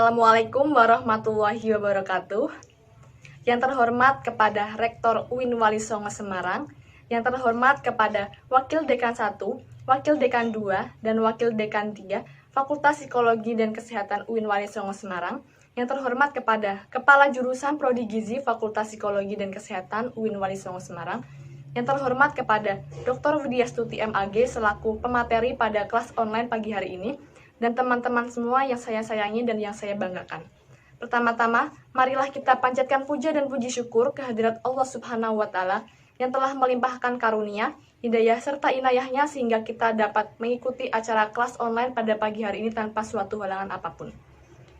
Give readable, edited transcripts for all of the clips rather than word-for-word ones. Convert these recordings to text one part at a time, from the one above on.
Assalamualaikum warahmatullahi wabarakatuh. Yang terhormat kepada Rektor UIN Wali Songo Semarang, yang terhormat kepada Wakil Dekan 1, Wakil Dekan 2, dan Wakil Dekan 3, Fakultas Psikologi dan Kesehatan UIN Wali Songo Semarang, yang terhormat kepada Kepala Jurusan Prodi Gizi Fakultas Psikologi dan Kesehatan UIN Wali Songo Semarang, yang terhormat kepada Dr. Widyastuti MAG selaku pemateri pada kelas online pagi hari ini, dan teman-teman semua yang saya sayangi dan yang saya banggakan. Pertama-tama, marilah kita panjatkan puja dan puji syukur kehadirat Allah Subhanahu wa Ta'ala yang telah melimpahkan karunia, hidayah, serta inayahnya sehingga kita dapat mengikuti acara kelas online pada pagi hari ini tanpa suatu halangan apapun.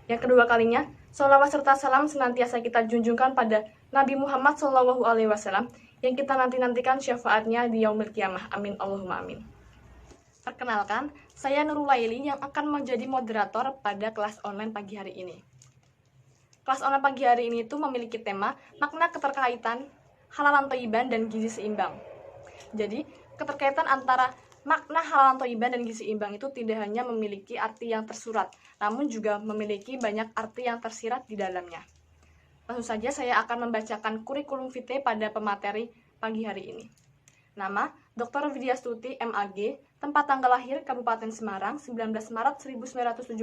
Yang kedua kalinya, sholawat serta salam senantiasa kita junjungkan pada Nabi Muhammad SAW yang kita nanti-nantikan syafaatnya di yaumil qiyamah. Amin Allahumma amin. Perkenalkan, saya Nurul Laili yang akan menjadi moderator pada kelas online pagi hari ini. Kelas online pagi hari ini itu memiliki tema makna keterkaitan halalan thayyiban dan gizi seimbang. Jadi, keterkaitan antara makna halalan thayyiban dan gizi seimbang itu tidak hanya memiliki arti yang tersurat, namun juga memiliki banyak arti yang tersirat di dalamnya. Langsung saja saya akan membacakan kurikulum vitae pada pemateri pagi hari ini. Nama, Dr. Widyastuti MAG, tempat tanggal lahir Kabupaten Semarang, 19 Maret 1975,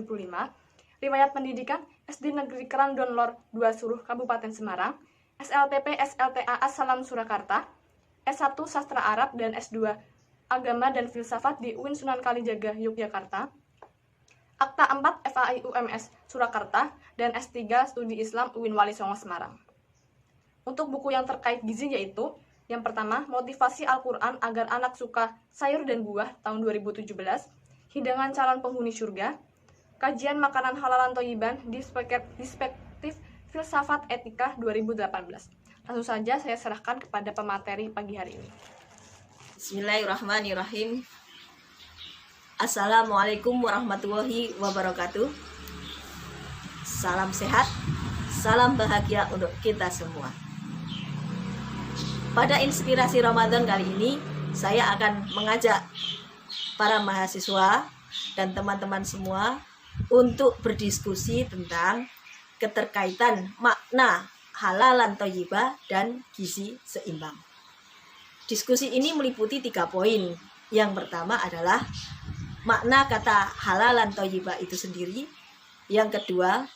riwayat pendidikan SD Negeri Kerandon Lor 2 Suruh Kabupaten Semarang, SLTP SLTA As-Salam Surakarta, S1 Sastra Arab dan S2 Agama dan Filsafat di UIN Sunan Kalijaga Yogyakarta, Akta 4 FAI UMS Surakarta, dan S3 Studi Islam UIN Wali Songo Semarang. Untuk buku yang terkait gizi yaitu yang pertama, Motivasi Al-Quran Agar Anak Suka Sayur dan Buah tahun 2017, Hidangan Calon Penghuni Surga, Kajian Makanan Halalan Thayyiban di Perspektif Filsafat Etika 2018. Langsung saja saya serahkan kepada pemateri pagi hari ini. Bismillahirrahmanirrahim. Assalamualaikum warahmatullahi wabarakatuh. Salam sehat, salam bahagia untuk kita semua. Pada inspirasi Ramadan kali ini, saya akan mengajak para mahasiswa dan teman-teman semua untuk berdiskusi tentang keterkaitan makna halalan thayyibah dan gizi seimbang. Diskusi ini meliputi 3 poin. Yang pertama adalah makna kata halalan thayyibah itu sendiri. Yang kedua,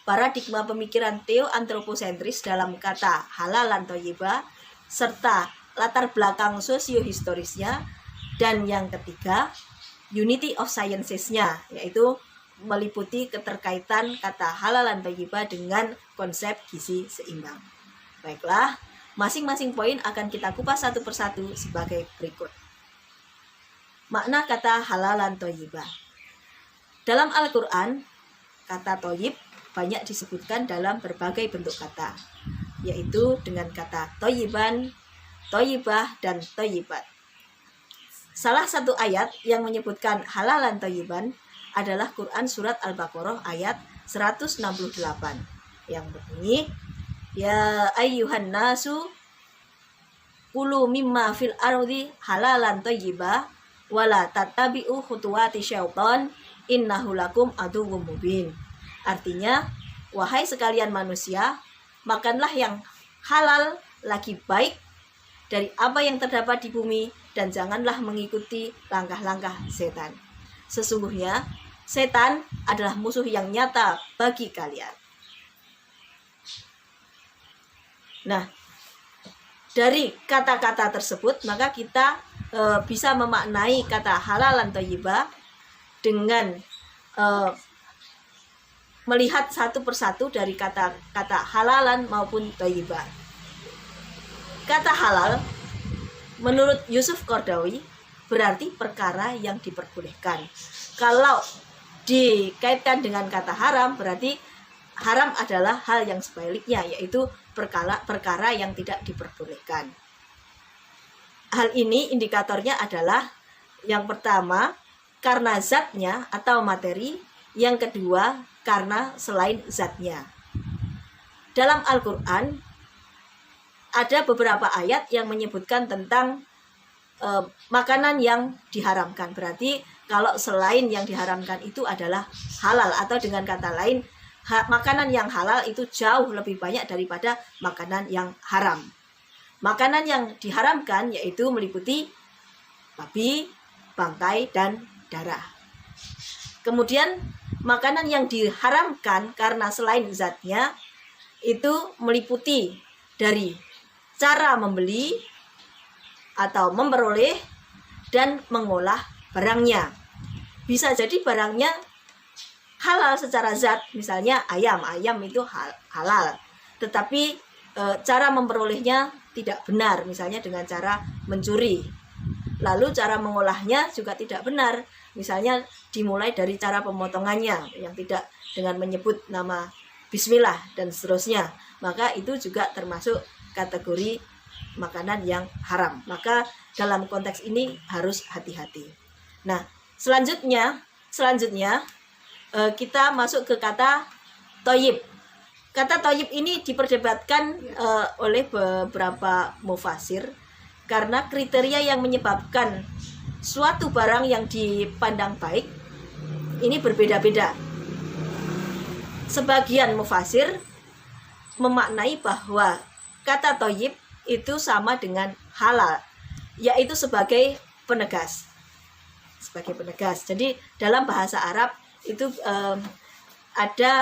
paradigma pemikiran teoantroposentris dalam kata halalan thayyibah serta latar belakang sosiohistorisnya, dan yang ketiga unity of sciences-nya, yaitu meliputi keterkaitan kata halalan thayyibah dengan konsep gizi seimbang. Baiklah, masing-masing poin akan kita kupas satu persatu sebagai berikut. Makna kata halalan thayyibah. Dalam Al-Quran, kata thayyib banyak disebutkan dalam berbagai bentuk kata, yaitu dengan kata thayyiban, thayyibah, dan thayyibat. Salah satu ayat yang menyebutkan halalan thayyiban adalah Quran Surat Al-Baqarah ayat 168 yang berbunyi, Ya ayyuhan nasu kulu mimma fil ardi halalan thayyibah wala tattabi'u khutuwati syaitan innahu lakum aduwwum mubin. Artinya, wahai sekalian manusia, makanlah yang halal lagi baik dari apa yang terdapat di bumi dan janganlah mengikuti langkah-langkah setan. Sesungguhnya setan adalah musuh yang nyata bagi kalian. Nah, dari kata-kata tersebut maka kita bisa memaknai kata halalan thayyibah dengan melihat satu persatu dari kata halalan maupun thayyibah. Kata halal menurut Yusuf Qaradawi berarti perkara yang diperbolehkan. Kalau dikaitkan dengan kata haram berarti haram adalah hal yang sebaliknya, yaitu perkara yang tidak diperbolehkan. Hal ini indikatornya adalah yang pertama karena zatnya atau materi, yang kedua karena selain zatnya. Dalam Al-Quran ada beberapa ayat yang menyebutkan tentang makanan yang diharamkan. Berarti kalau selain yang diharamkan itu adalah halal, atau dengan kata lain makanan yang halal itu jauh lebih banyak daripada makanan yang haram. Makanan yang diharamkan yaitu meliputi babi, bangkai, dan darah. Kemudian makanan yang diharamkan karena selain zatnya itu meliputi dari cara membeli atau memperoleh dan mengolah barangnya. Bisa jadi barangnya halal secara zat, misalnya ayam itu halal, tetapi cara memperolehnya tidak benar, misalnya dengan cara mencuri. Lalu cara mengolahnya juga tidak benar, misalnya dimulai dari cara pemotongannya yang tidak dengan menyebut nama bismillah dan seterusnya, maka itu juga termasuk kategori makanan yang haram. Maka dalam konteks ini harus hati-hati. Nah, selanjutnya kita masuk ke kata toyib. Kata toyib ini diperdebatkan oleh beberapa mufasir karena kriteria yang menyebabkan suatu barang yang dipandang baik ini berbeda-beda. Sebagian mufasir memaknai bahwa kata toyib itu sama dengan halal, yaitu sebagai penegas. Jadi dalam bahasa Arab itu ada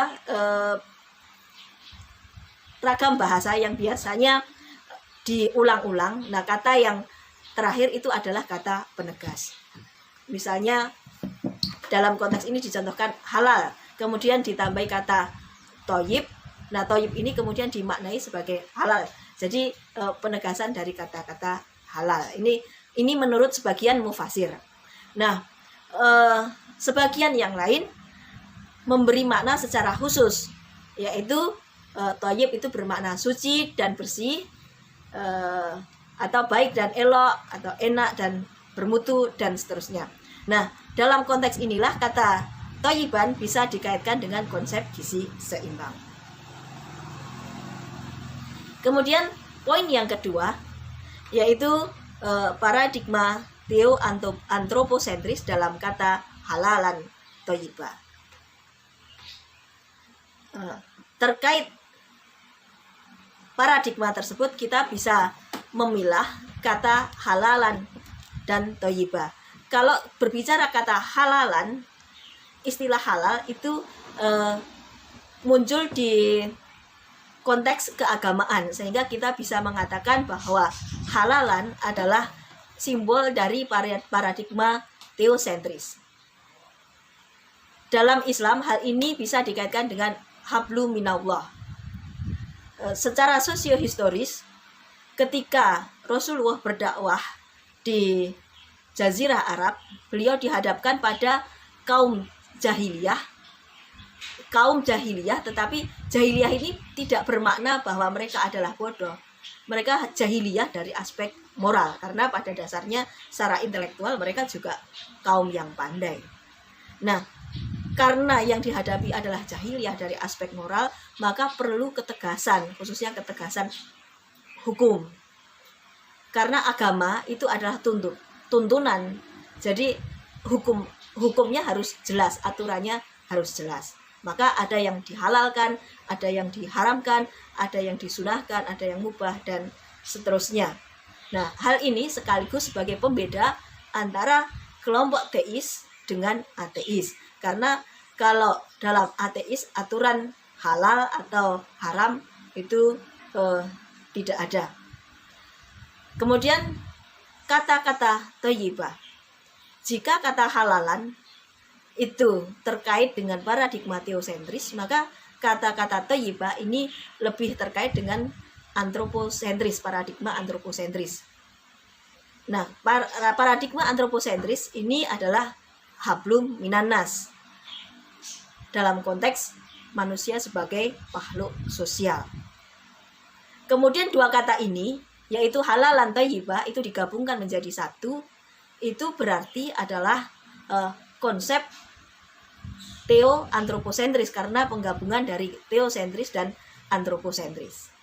ragam bahasa yang biasanya diulang-ulang. Nah, kata yang terakhir itu adalah kata penegas. Misalnya dalam konteks ini dicontohkan halal, kemudian ditambahi kata toyib. Nah, toyib ini kemudian dimaknai sebagai halal. Jadi penegasan dari kata-kata halal. Ini menurut sebagian mufasir. Nah, sebagian yang lain memberi makna secara khusus, yaitu toyib itu bermakna suci dan bersih, atau baik dan elok, atau enak dan bermutu, dan seterusnya. Nah, dalam konteks inilah kata toyiban bisa dikaitkan dengan konsep gizi seimbang. Kemudian poin yang kedua yaitu paradigma teoantroposentris dalam kata halalan toyibah. Terkait paradigma tersebut kita bisa memilah kata halalan dan toyibah. Kalau berbicara kata halalan, istilah halal itu muncul di konteks keagamaan, sehingga kita bisa mengatakan bahwa halalan adalah simbol dari paradigma teosentris. Dalam Islam hal ini bisa dikaitkan dengan hablu minallah. Secara sosiohistoris, ketika Rasulullah berdakwah di Jazirah Arab, beliau dihadapkan pada kaum jahiliyah, tetapi jahiliyah ini tidak bermakna bahwa mereka adalah bodoh. Mereka jahiliyah dari aspek moral, karena pada dasarnya secara intelektual mereka juga kaum yang pandai. Nah, karena yang dihadapi adalah jahiliyah dari aspek moral, maka perlu ketegasan, khususnya ketegasan hukum. Karena agama itu adalah tuntunan. Jadi hukumnya harus jelas, aturannya harus jelas. Maka ada yang dihalalkan, ada yang diharamkan, ada yang disunahkan, ada yang mubah, dan seterusnya. Nah, hal ini sekaligus sebagai pembeda antara kelompok teis dengan ateis. Karena kalau dalam ateis aturan halal atau haram itu tidak ada. Kemudian kata-kata thayyibah. Jika kata halalan itu terkait dengan paradigma teosentris, maka kata-kata thayyibah ini lebih terkait dengan antroposentris, paradigma antroposentris. Nah, paradigma antroposentris ini adalah hablum minannas dalam konteks manusia sebagai makhluk sosial. Kemudian dua kata ini, yaitu halal dan thayyibah, itu digabungkan menjadi satu. Itu berarti adalah konsep teoantroposentris, karena penggabungan dari teosentris dan antroposentris.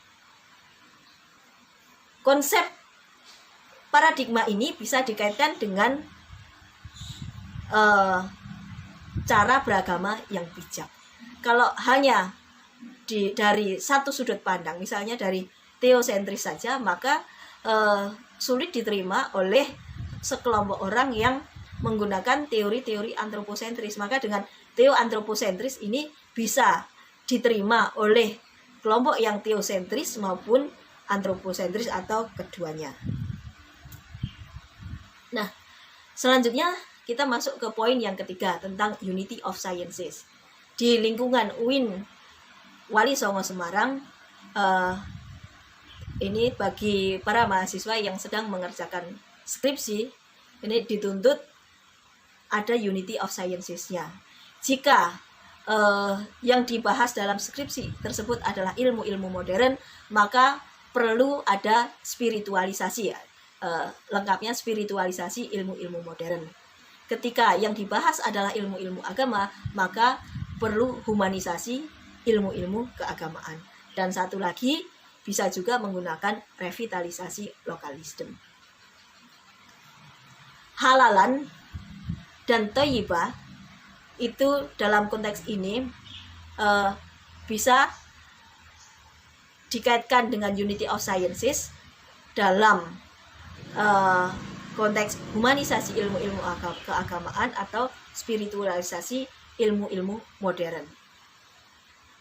Konsep paradigma ini bisa dikaitkan dengan cara beragama yang bijak. kalau hanya dari satu sudut pandang, misalnya dari teosentris saja, maka sulit diterima oleh sekelompok orang yang menggunakan teori-teori antroposentris. Maka dengan teoantroposentris ini bisa diterima oleh kelompok yang teosentris maupun antroposentris atau keduanya. Nah, selanjutnya kita masuk ke poin yang ketiga tentang unity of sciences. Di lingkungan UIN Wali Songo Semarang, ini bagi para mahasiswa yang sedang mengerjakan skripsi, ini dituntut ada unity of sciences-nya. Jika yang dibahas dalam skripsi tersebut adalah ilmu-ilmu modern, maka perlu ada spiritualisasi, ya. Lengkapnya spiritualisasi ilmu-ilmu modern. Ketika yang dibahas adalah ilmu-ilmu agama, maka perlu humanisasi ilmu-ilmu keagamaan. Dan satu lagi, bisa juga menggunakan revitalisasi lokalisme. Halalan dan thayyibah itu dalam konteks ini bisa dikaitkan dengan unity of sciences dalam konteks humanisasi ilmu-ilmu keagamaan atau spiritualisasi ilmu-ilmu modern.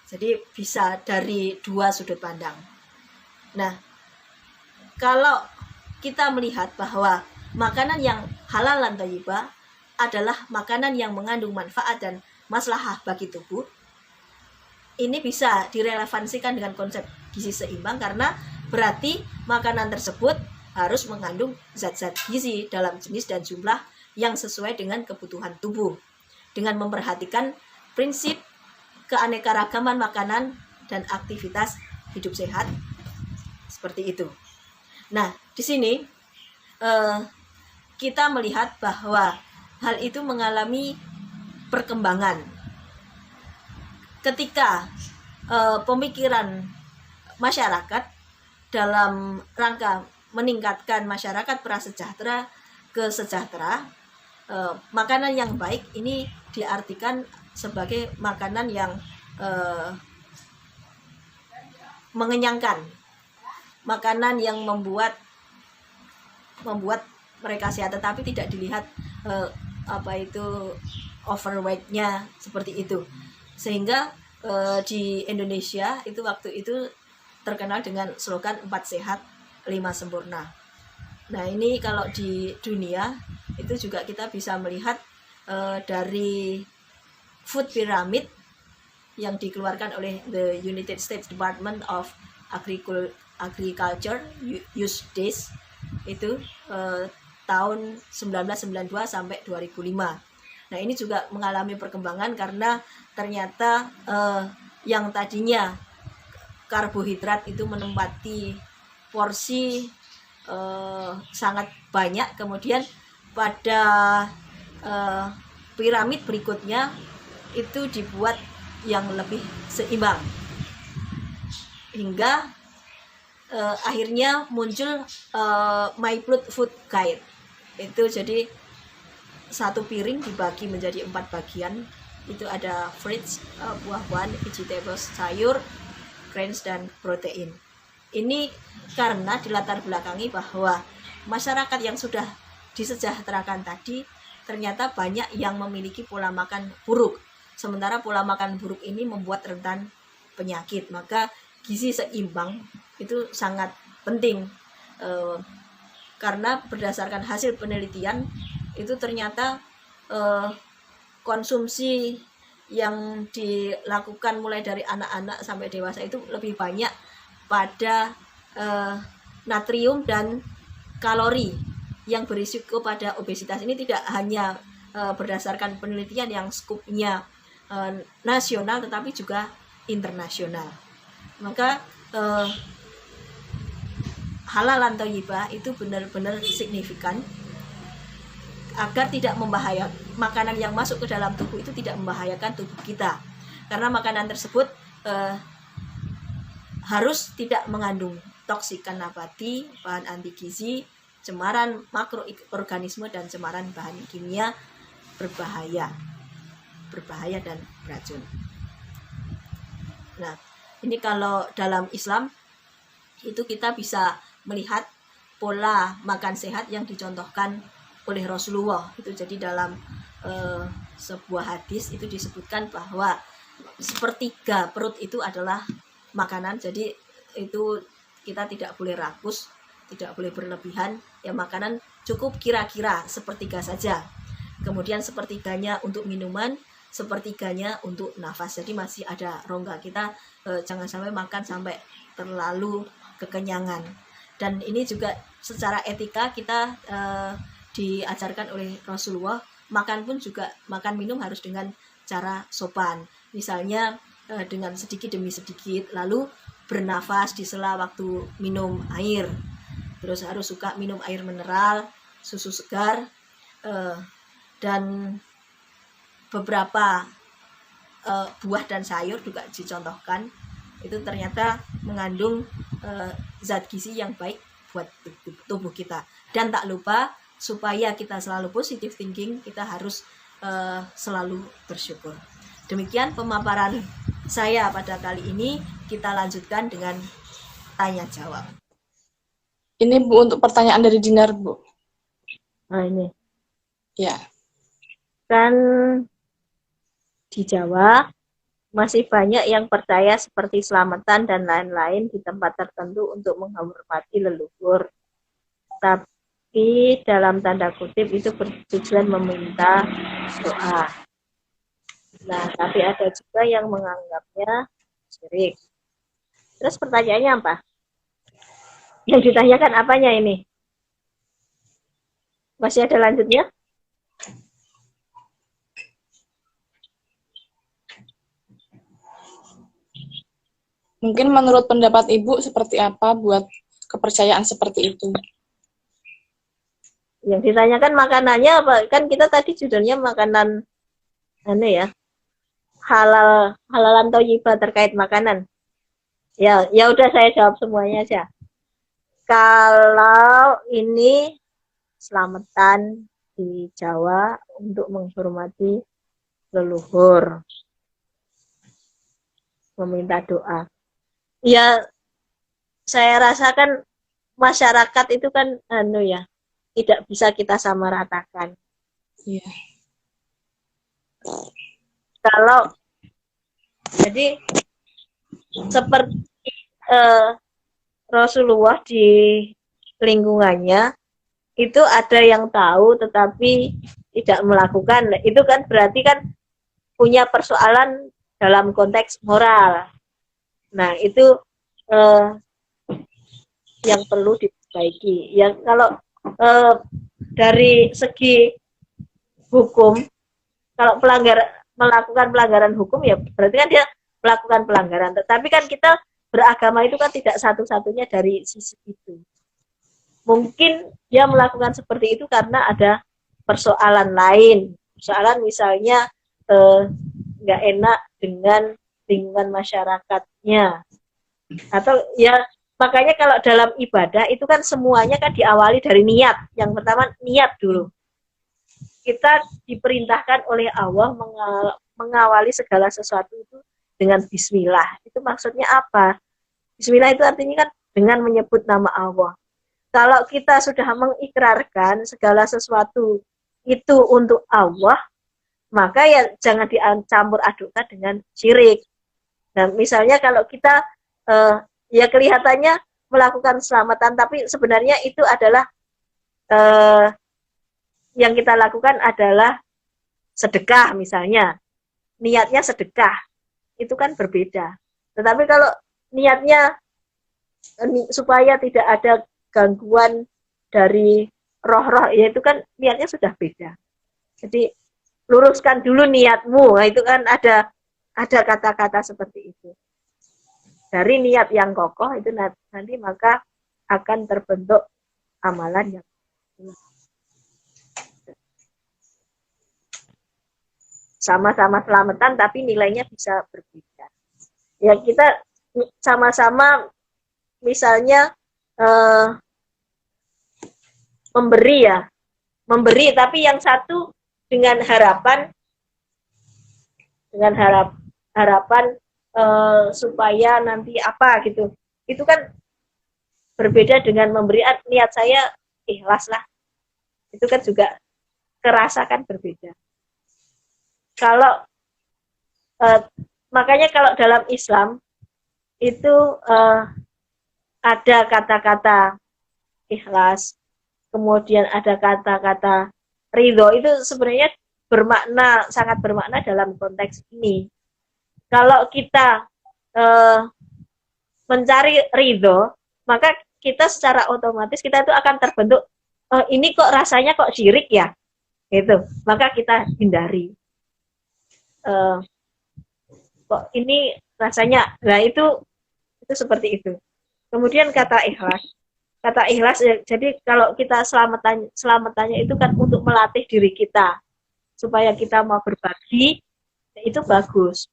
Jadi bisa dari dua sudut pandang. Nah, kalau kita melihat bahwa makanan yang halal dan thayyibah adalah makanan yang mengandung manfaat dan maslahah bagi tubuh, ini bisa direlevansikan dengan konsep gizi seimbang, karena berarti makanan tersebut harus mengandung zat-zat gizi dalam jenis dan jumlah yang sesuai dengan kebutuhan tubuh, dengan memperhatikan prinsip keanekaragaman makanan dan aktivitas hidup sehat, seperti itu. Nah, di sini kita melihat bahwa hal itu mengalami perkembangan ketika pemikiran masyarakat dalam rangka meningkatkan masyarakat prasejahtera ke sejahtera. Makanan yang baik ini diartikan sebagai makanan yang mengenyangkan, makanan yang membuat mereka sehat, tetapi tidak dilihat overweight-nya seperti itu. Sehingga di Indonesia itu waktu itu terkenal dengan slogan 4 sehat 5 sempurna. Nah, ini kalau di dunia itu juga kita bisa melihat dari food pyramid yang dikeluarkan oleh the United States Department of Agriculture USDA itu tahun 1992 sampai 2005. Nah, ini juga mengalami perkembangan karena ternyata yang tadinya karbohidrat itu menempati porsi sangat banyak, kemudian pada piramid berikutnya itu dibuat yang lebih seimbang, hingga akhirnya muncul My Blood Food Guide. Itu jadi satu piring dibagi menjadi 4 bagian. Itu ada fruits, buah-buahan, vegetables, sayur, grains, dan protein. Ini karena dilatar belakangi bahwa masyarakat yang sudah disejahterakan tadi ternyata banyak yang memiliki pola makan buruk. Sementara pola makan buruk ini membuat rentan penyakit. Maka gizi seimbang itu sangat penting, karena berdasarkan hasil penelitian itu ternyata konsumsi yang dilakukan mulai dari anak-anak sampai dewasa itu lebih banyak pada natrium dan kalori yang berisiko pada obesitas. Ini tidak hanya berdasarkan penelitian yang skupnya nasional tetapi juga internasional. Maka halal dan thayyibah itu benar-benar signifikan agar tidak membahayakan, makanan yang masuk ke dalam tubuh itu tidak membahayakan tubuh kita, karena makanan tersebut harus tidak mengandung toksik nabati, bahan anti gizi, cemaran makroorganisme, dan cemaran bahan kimia berbahaya dan beracun. Nah, ini kalau dalam Islam itu kita bisa melihat pola makan sehat yang dicontohkan oleh Rasulullah. Itu jadi dalam sebuah hadis itu disebutkan bahwa sepertiga perut itu adalah makanan. Jadi itu kita tidak boleh rakus, tidak boleh berlebihan. Ya makanan cukup kira-kira sepertiga saja. Kemudian sepertiganya untuk minuman, sepertiganya untuk nafas. Jadi masih ada rongga. Kita jangan sampai makan sampai terlalu kekenyangan. Dan ini juga secara etika kita diajarkan oleh Rasulullah, makan pun juga makan minum harus dengan cara sopan. Misalnya dengan sedikit demi sedikit, lalu bernafas di sela waktu minum air. Terus harus suka minum air mineral, susu segar, dan beberapa buah dan sayur juga dicontohkan. Itu ternyata mengandung zat gizi yang baik buat tubuh kita. Dan tak lupa, supaya kita selalu positive thinking, kita harus selalu bersyukur. Demikian pemaparan saya pada kali ini. Kita lanjutkan dengan tanya jawab. Ini Bu untuk pertanyaan dari Dinar, Bu. Nah ini. Ya. Kan di Jawa masih banyak yang percaya seperti selamatan dan lain-lain di tempat tertentu untuk menghormati leluhur. Tapi dalam tanda kutip itu bertujuan meminta doa. Nah, tapi ada juga yang menganggapnya syirik. Terus pertanyaannya apa? Yang ditanyakan apanya ini? Masih ada lanjutnya? Mungkin menurut pendapat Ibu seperti apa buat kepercayaan seperti itu? Yang ditanyakan makanannya apa? Kan kita tadi judulnya makanan aneh ya. Halalan thayyibah terkait makanan. Ya udah saya jawab semuanya aja. Kalau ini selamatan di Jawa untuk menghormati leluhur, meminta doa. Ya, saya rasakan masyarakat itu kan tidak bisa kita samaratakan. Iya. Kalau jadi seperti Rasulullah di lingkungannya itu ada yang tahu tetapi tidak melakukan, itu kan berarti kan punya persoalan dalam konteks moral. Nah itu yang perlu diperbaiki. Ya kalau dari segi hukum, kalau melakukan pelanggaran hukum ya berarti kan dia melakukan pelanggaran. Tetapi kan kita beragama itu kan tidak satu-satunya dari sisi itu. Mungkin dia melakukan seperti itu karena ada persoalan lain. Persoalan misalnya nggak enak dengan lingkungan masyarakatnya. Atau ya makanya kalau dalam ibadah itu kan semuanya kan diawali dari niat. Yang pertama niat dulu. Kita diperintahkan oleh Allah mengawali segala sesuatu itu dengan bismillah. Itu maksudnya apa? Bismillah itu artinya kan dengan menyebut nama Allah. Kalau kita sudah mengikrarkan segala sesuatu itu untuk Allah, maka ya jangan dicampur adukkan dengan syirik. Nah, misalnya kalau kita ya kelihatannya melakukan selamatan, tapi sebenarnya itu adalah yang kita lakukan adalah sedekah misalnya. Niatnya sedekah, itu kan berbeda. Tetapi kalau niatnya supaya tidak ada gangguan dari roh-roh, ya itu kan niatnya sudah beda. Jadi luruskan dulu niatmu, nah, itu kan ada kata-kata seperti itu. Dari niat yang kokoh itu nanti maka akan terbentuk amalan yang sama-sama selamatan tapi nilainya bisa berbeda. Ya kita sama-sama misalnya memberi tapi yang satu dengan harapan supaya nanti apa gitu. Itu kan berbeda dengan memberi niat saya ikhlas lah. Itu kan juga kerasa kan berbeda. Kalau makanya kalau dalam Islam itu ada kata-kata ikhlas, kemudian ada kata-kata ridho, itu sebenarnya bermakna, sangat bermakna dalam konteks ini. Kalau kita mencari ridho, maka kita secara otomatis kita itu akan terbentuk, ini kok rasanya kok syirik ya, gitu. Maka kita hindari. Kok ini rasanya, nah itu seperti itu. Kemudian kata ikhlas, jadi kalau kita selamatanya itu kan untuk melatih diri kita supaya kita mau berbagi, itu bagus.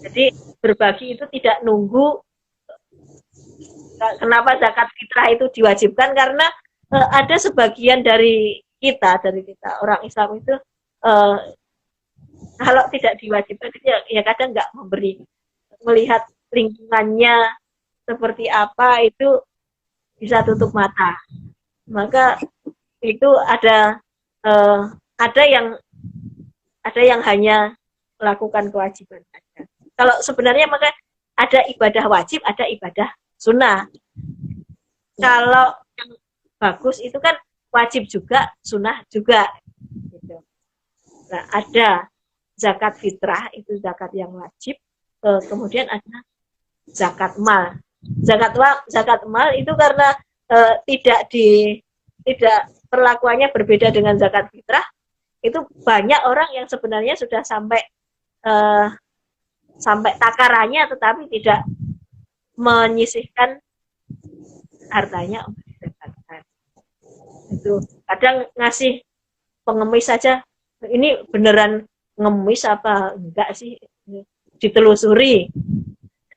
Jadi berbagi itu tidak nunggu. Kenapa zakat fitrah itu diwajibkan? Karena ada sebagian dari kita orang Islam itu kalau tidak diwajibkan ya kadang nggak memberi, melihat lingkungannya seperti apa itu bisa tutup mata. Maka itu ada yang hanya melakukan kewajiban saja. Kalau sebenarnya maka ada ibadah wajib, ada ibadah sunnah. Kalau yang bagus itu kan wajib juga, sunnah juga. Gitu. Nah, ada zakat fitrah, itu zakat yang wajib. Kemudian ada zakat mal. Zakat mal itu karena tidak perlakuannya berbeda dengan zakat fitrah, itu banyak orang yang sebenarnya sudah sampai takarannya tetapi tidak menyisihkan hartanya untuk didapatkan. Itu kadang ngasih pengemis saja, ini beneran ngemis apa enggak sih, ditelusuri.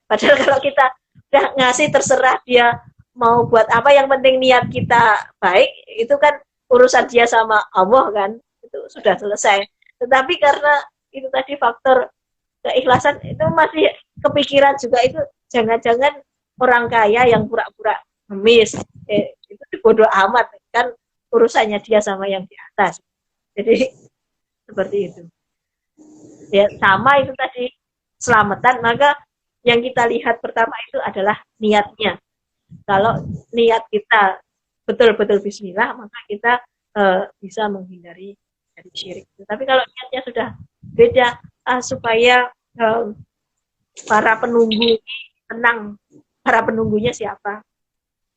Padahal kalau kita udah ngasih terserah dia mau buat apa, yang penting niat kita baik, itu kan urusan dia sama Allah kan, itu sudah selesai. Tetapi karena itu tadi faktor keikhlasan, itu masih kepikiran juga, itu jangan-jangan orang kaya yang pura-pura ngemis, itu bodoh amat kan, urusannya dia sama yang di atas. Jadi seperti itu ya, sama itu tadi selamatan. Maka yang kita lihat pertama itu adalah niatnya. Kalau niat kita betul-betul bismillah, maka kita bisa menghindari dari syirik. Tapi kalau niatnya sudah beda, supaya para penunggu tenang, para penunggunya siapa,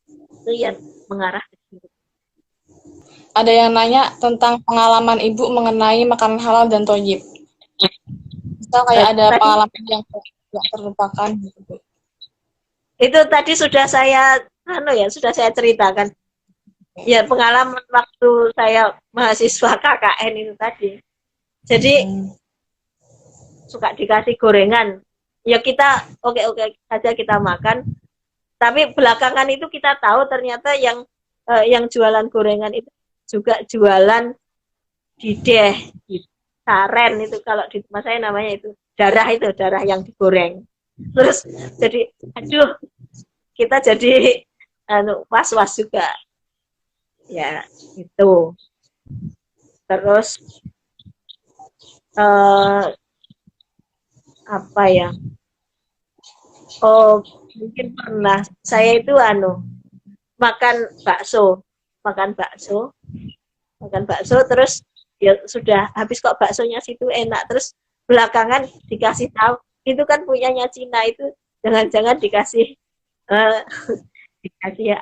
itu yang mengarah ke situ. Ada yang nanya tentang pengalaman Ibu mengenai makanan halal dan thayyib. Misal kayak ada pengalaman yang tidak terlupakan gitu. Itu tadi sudah saya ceritakan. Ya, pengalaman waktu saya mahasiswa KKN itu tadi. Jadi suka dikasih gorengan. Ya kita oke saja kita makan. Tapi belakangan itu kita tahu ternyata yang jualan gorengan itu juga jualan dideh, saren itu, kalau di rumah saya namanya itu darah yang digoreng. Terus jadi aduh, kita jadi was-was juga ya itu. Terus apa ya, mungkin pernah saya itu makan bakso terus ya sudah habis, kok baksonya situ enak, terus belakangan dikasih tahu itu kan punyanya Cina, itu jangan-jangan dikasih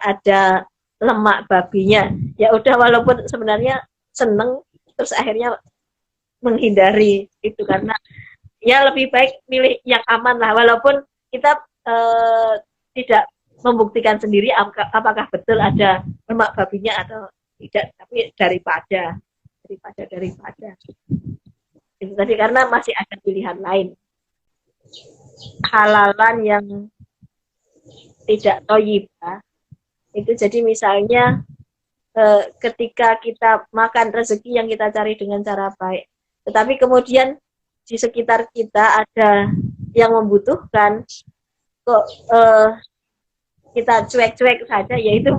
ada lemak babinya. Ya udah, walaupun sebenarnya seneng, terus akhirnya menghindari itu karena ya lebih baik milih yang aman lah, walaupun kita tidak membuktikan sendiri apakah betul ada lemak babinya atau tidak, tapi daripada itu tadi, karena masih ada pilihan lain halalan yang tidak thayyibah itu. Jadi misalnya ketika kita makan rezeki yang kita cari dengan cara baik, tetapi kemudian di sekitar kita ada yang membutuhkan, kok kita cuek-cuek saja, yaitu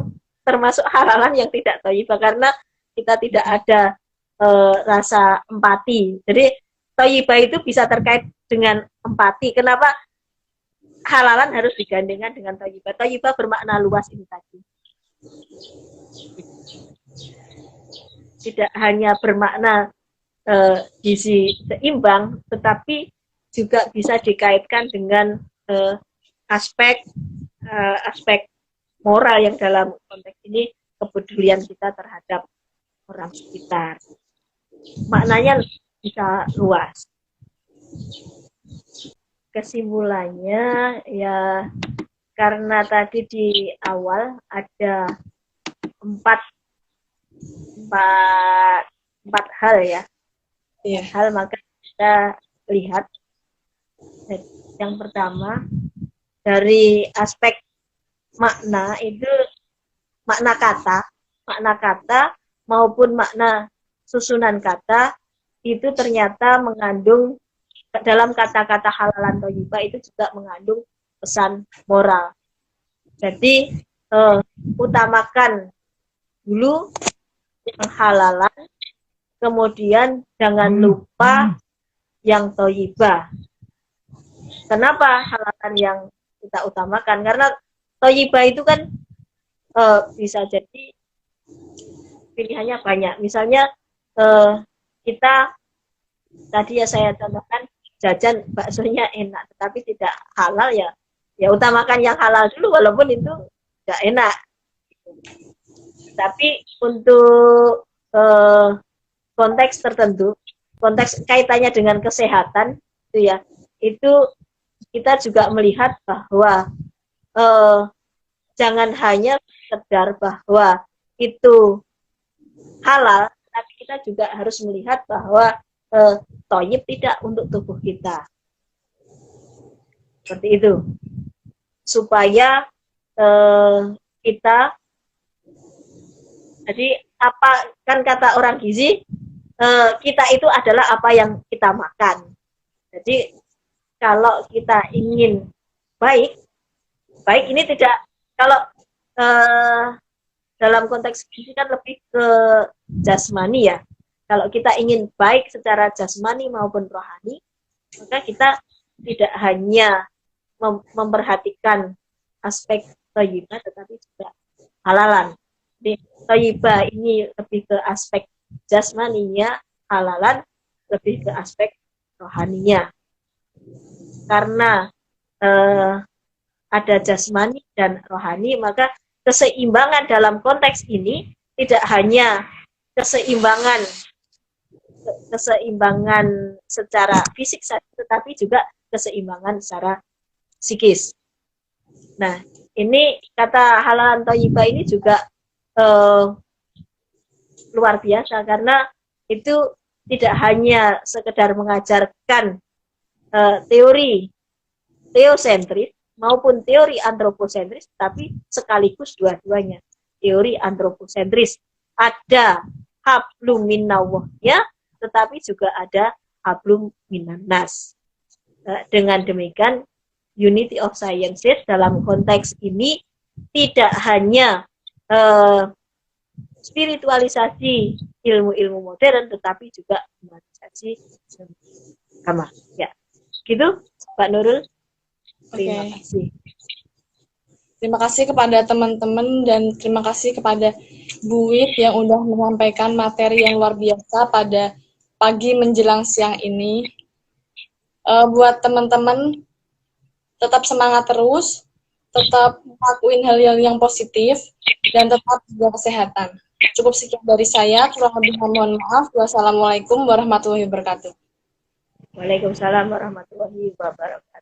termasuk halalan yang tidak thayyibah karena kita tidak ada rasa empati. Jadi thayyibah itu bisa terkait dengan empati. Kenapa halalan harus digandengkan dengan thayyibah? Thayyibah bermakna luas ini tadi. Tidak hanya bermakna gizi seimbang, tetapi juga bisa dikaitkan dengan aspek moral yang dalam konteks ini kepedulian kita terhadap orang sekitar. Maknanya bisa luas. Kesimpulannya ya, karena tadi di awal ada empat hal ya. Hal, maka kita lihat yang pertama dari aspek makna itu, makna kata maupun makna susunan kata itu ternyata mengandung, dalam kata-kata halalan thayyibah itu juga mengandung pesan moral. Jadi utamakan dulu yang halalan, kemudian jangan lupa yang thayyibah. Kenapa halalan yang kita utamakan? Karena thayyibah itu kan bisa jadi pilihannya banyak. Misalnya kita tadi ya saya contohkan jajan baksonya enak, tetapi tidak halal ya utamakan yang halal dulu walaupun itu tidak enak. Tapi untuk konteks tertentu, konteks kaitannya dengan kesehatan itu ya, itu kita juga melihat bahwa jangan hanya sekedar bahwa itu halal, tapi kita juga harus melihat bahwa thayyib tidak untuk tubuh kita. Seperti itu. Supaya kita, jadi apa kan kata orang gizi, kita itu adalah apa yang kita makan. Jadi kalau kita ingin baik ini tidak, kalau dalam konteks gizi kan lebih ke jasmani ya. Kalau kita ingin baik secara jasmani maupun rohani, maka kita tidak hanya memperhatikan aspek thayyibah, tetapi juga halalan. Jadi thayyibah ini lebih ke aspek jasmaninya, halalan lebih ke aspek rohaninya. Karena ada jasmani dan rohani, maka keseimbangan dalam konteks ini tidak hanya keseimbangan secara fisik saja, tetapi juga keseimbangan secara psikis. Nah, ini kata halalan thayyibah ini juga luar biasa, karena itu tidak hanya sekedar mengajarkan teori teosentris maupun teori antroposentris, tapi sekaligus dua-duanya. Teori antroposentris, ada hablum minallah ya, tetapi juga ada hablum minannas. Dengan demikian, unity of sciences dalam konteks ini tidak hanya spiritualisasi ilmu-ilmu modern, tetapi juga humanisasi agama. Ya, gitu, Pak Nurul. Terima kasih. Terima kasih kepada teman-teman dan terima kasih kepada Bu Wit yang udah menyampaikan materi yang luar biasa pada pagi menjelang siang ini. Buat teman-teman, tetap semangat terus, tetap lakuin hal-hal yang positif, dan tetap jaga kesehatan. Cukup sekian dari saya, kurang lebih mohon maaf. Wassalamualaikum warahmatullahi wabarakatuh. Waalaikumsalam warahmatullahi wabarakatuh.